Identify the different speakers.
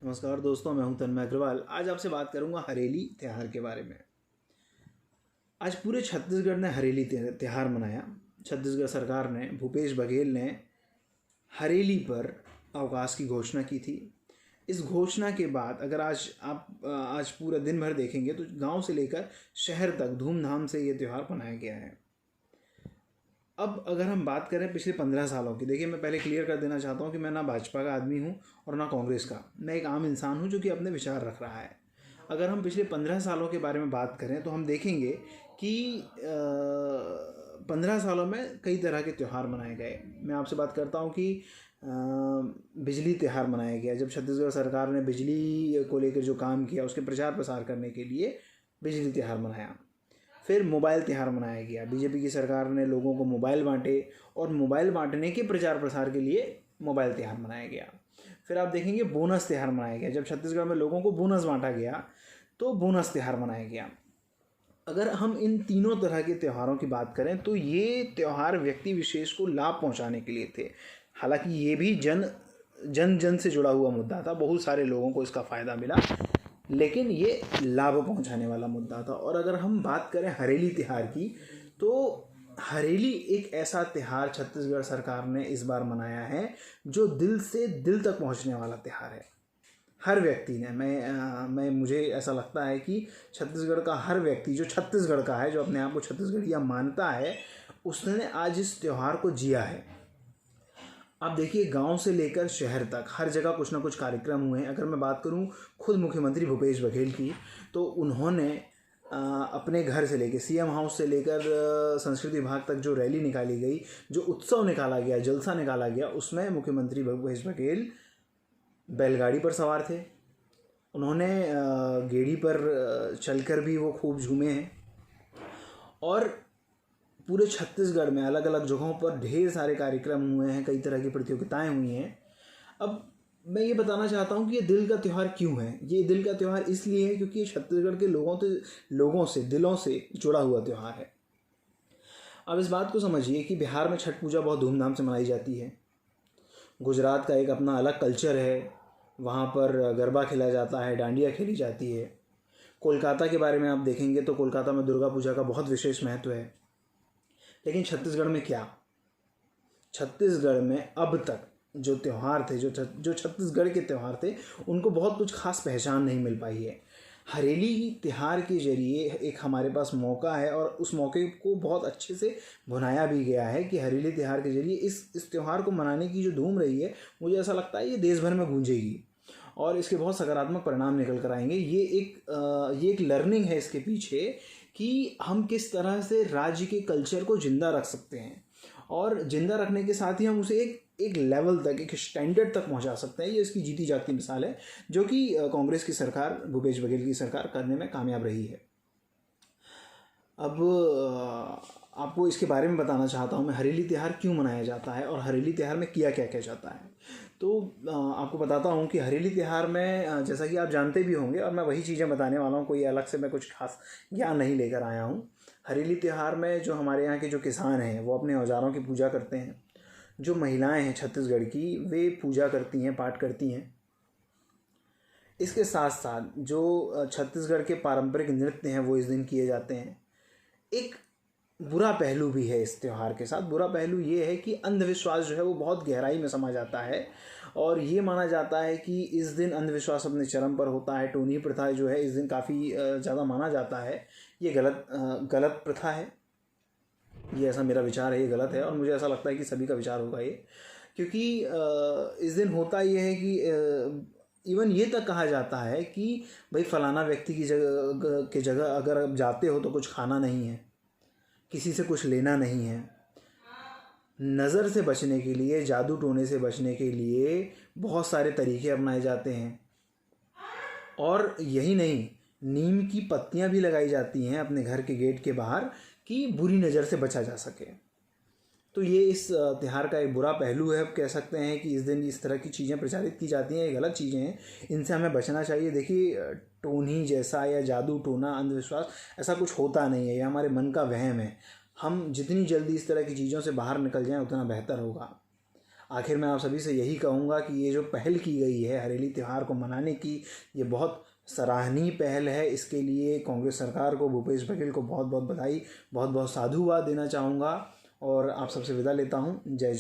Speaker 1: नमस्कार दोस्तों, मैं हूं तन्मय अग्रवाल। आज आपसे बात करूंगा हरेली त्यौहार के बारे में। आज पूरे छत्तीसगढ़ ने हरेली त्यौहार मनाया। छत्तीसगढ़ सरकार ने, भूपेश बघेल ने हरेली पर अवकाश की घोषणा की थी। इस घोषणा के बाद अगर आज पूरा दिन भर देखेंगे तो गांव से लेकर शहर तक धूमधाम से ये त्यौहार मनाया गया है। अब अगर हम बात करें पिछले 15 सालों की, देखिए मैं पहले क्लियर कर देना चाहता हूँ कि मैं ना भाजपा का आदमी हूँ और ना कांग्रेस का। मैं एक आम इंसान हूँ जो कि अपने विचार रख रहा है। अगर हम पिछले 15 सालों के बारे में बात करें तो हम देखेंगे कि 15 सालों में कई तरह के त्यौहार मनाए गए। मैं आपसे बात करता हूँ कि बिजली त्यौहार मनाया गया। जब छत्तीसगढ़ सरकार ने बिजली को लेकर जो काम किया उसके प्रचार प्रसार करने के लिए बिजली त्यौहार मनाया। फिर मोबाइल त्यौहार मनाया गया। बीजेपी की सरकार ने लोगों को मोबाइल बांटे और मोबाइल बांटने के प्रचार प्रसार के लिए मोबाइल त्यौहार मनाया गया। फिर आप देखेंगे बोनस त्यौहार मनाया गया। जब छत्तीसगढ़ में लोगों को बोनस बांटा गया तो बोनस त्यौहार मनाया गया। अगर हम इन तीनों तरह के त्योहारों की बात करें तो ये त्यौहार व्यक्ति विशेष को लाभ पहुंचाने के लिए थे। हालांकि ये भी जन से जुड़ा हुआ मुद्दा था, बहुत सारे लोगों को इसका फ़ायदा मिला, लेकिन ये लाभ पहुंचाने वाला मुद्दा था। और अगर हम बात करें हरेली त्यौहार की तो हरेली एक ऐसा त्यौहार छत्तीसगढ़ सरकार ने इस बार मनाया है जो दिल से दिल तक पहुंचने वाला त्यौहार है। हर व्यक्ति ने मुझे ऐसा लगता है कि छत्तीसगढ़ का हर व्यक्ति जो छत्तीसगढ़ का है, जो अपने आप को छत्तीसगढ़िया मानता है, उसने आज इस त्यौहार को जिया है। आप देखिए गांव से लेकर शहर तक हर जगह कुछ ना कुछ कार्यक्रम हुए हैं। अगर मैं बात करूं खुद मुख्यमंत्री भूपेश बघेल की, तो उन्होंने अपने घर से लेकर सीएम हाउस से लेकर संस्कृति विभाग तक जो रैली निकाली गई, जो उत्सव निकाला गया, जलसा निकाला गया, उसमें मुख्यमंत्री भूपेश बघेल बैलगाड़ी पर सवार थे। उन्होंने गेड़ी पर चलकर भी वो खूब झूमे हैं। और पूरे छत्तीसगढ़ में अलग अलग जगहों पर ढेर सारे कार्यक्रम हुए हैं, कई तरह की प्रतियोगिताएं हुई हैं। अब मैं ये बताना चाहता हूँ कि ये दिल का त्यौहार क्यों है। ये दिल का त्यौहार इसलिए है क्योंकि ये छत्तीसगढ़ के लोगों से दिलों से जुड़ा हुआ त्यौहार है। अब इस बात को समझिए कि बिहार में छठ पूजा बहुत धूमधाम से मनाई जाती है। गुजरात का एक अपना अलग कल्चर है, वहाँ पर गरबा खेला जाता है, डांडिया खेली जाती है। कोलकाता के बारे में आप देखेंगे तो कोलकाता में दुर्गा पूजा का बहुत विशेष महत्व है। लेकिन छत्तीसगढ़ में क्या? छत्तीसगढ़ में अब तक जो त्यौहार थे, जो छत्तीसगढ़ के त्यौहार थे, उनको बहुत कुछ खास पहचान नहीं मिल पाई है। हरेली त्यौहार के जरिए एक हमारे पास मौका है और उस मौके को बहुत अच्छे से भुनाया भी गया है कि हरेली त्यौहार के जरिए इस त्यौहार को मनाने की जो धूम रही है, मुझे ऐसा लगता है ये देश भर में गूंजेगी और इसके बहुत सकारात्मक परिणाम निकल कर आएंगे। ये एक लर्निंग है इसके पीछे कि हम किस तरह से राज्य के कल्चर को ज़िंदा रख सकते हैं और ज़िंदा रखने के साथ ही हम उसे एक लेवल तक, एक स्टैंडर्ड तक पहुंचा सकते हैं। ये इसकी जीती जागती मिसाल है जो कि कांग्रेस की सरकार, भूपेश बघेल की सरकार करने में कामयाब रही है। अब आपको इसके बारे में बताना चाहता हूँ मैं, हरेली त्यौहार क्यों मनाया जाता है और हरेली त्यौहार में किया क्या क्या जाता है। तो आपको बताता हूँ कि हरेली त्यौहार में, जैसा कि आप जानते भी होंगे और मैं वही चीज़ें बताने वाला हूँ, कोई अलग से मैं कुछ खास ज्ञान नहीं लेकर आया हूँ। हरेली त्यौहार में जो हमारे यहाँ के जो किसान हैं वो अपने औजारों की पूजा करते हैं। जो महिलाएं हैं छत्तीसगढ़ की, वे पूजा करती हैं, पाठ करती हैं। इसके साथ साथ जो छत्तीसगढ़ के पारंपरिक नृत्य हैं वो इस दिन किए जाते हैं। एक बुरा पहलू भी है इस त्यौहार के साथ। बुरा पहलू ये है कि अंधविश्वास जो है वो बहुत गहराई में समा जाता है और ये माना जाता है कि इस दिन अंधविश्वास अपने चरम पर होता है। टोनी प्रथा जो है इस दिन काफ़ी ज़्यादा माना जाता है। ये गलत प्रथा है। ये ऐसा मेरा विचार है, ये गलत है और मुझे ऐसा लगता है कि सभी का विचार होगा ये, क्योंकि इस दिन होता ये है कि इवन ये तक कहा जाता है कि भाई फलाना व्यक्ति की जगह अगर आप जाते हो तो कुछ खाना नहीं है, किसी से कुछ लेना नहीं है। नज़र से बचने के लिए, जादू टोने से बचने के लिए बहुत सारे तरीके अपनाए जाते हैं। और यही नहीं, नीम की पत्तियां भी लगाई जाती हैं अपने घर के गेट के बाहर कि बुरी नज़र से बचा जा सके। तो ये इस त्यौहार का एक बुरा पहलू है। अब कह सकते हैं कि इस दिन इस तरह की चीज़ें प्रचारित की जाती हैं, ये गलत चीज़ें हैं, इनसे हमें बचना चाहिए। देखिए टोनी जैसा या जादू टोना, अंधविश्वास, ऐसा कुछ होता नहीं है, ये हमारे मन का वहम है। हम जितनी जल्दी इस तरह की चीज़ों से बाहर निकल जाएं उतना बेहतर होगा। आखिर मैं आप सभी से यही कहूँगा कि ये जो पहल की गई है हरेली त्यौहार को मनाने की, ये बहुत सराहनीय पहल है। इसके लिए कांग्रेस सरकार को, भूपेश बघेल को बहुत बहुत बधाई, बहुत बहुत साधुवाद देना चाहूँगा और आप सबसे विदा लेता हूँ। जय जवाहर।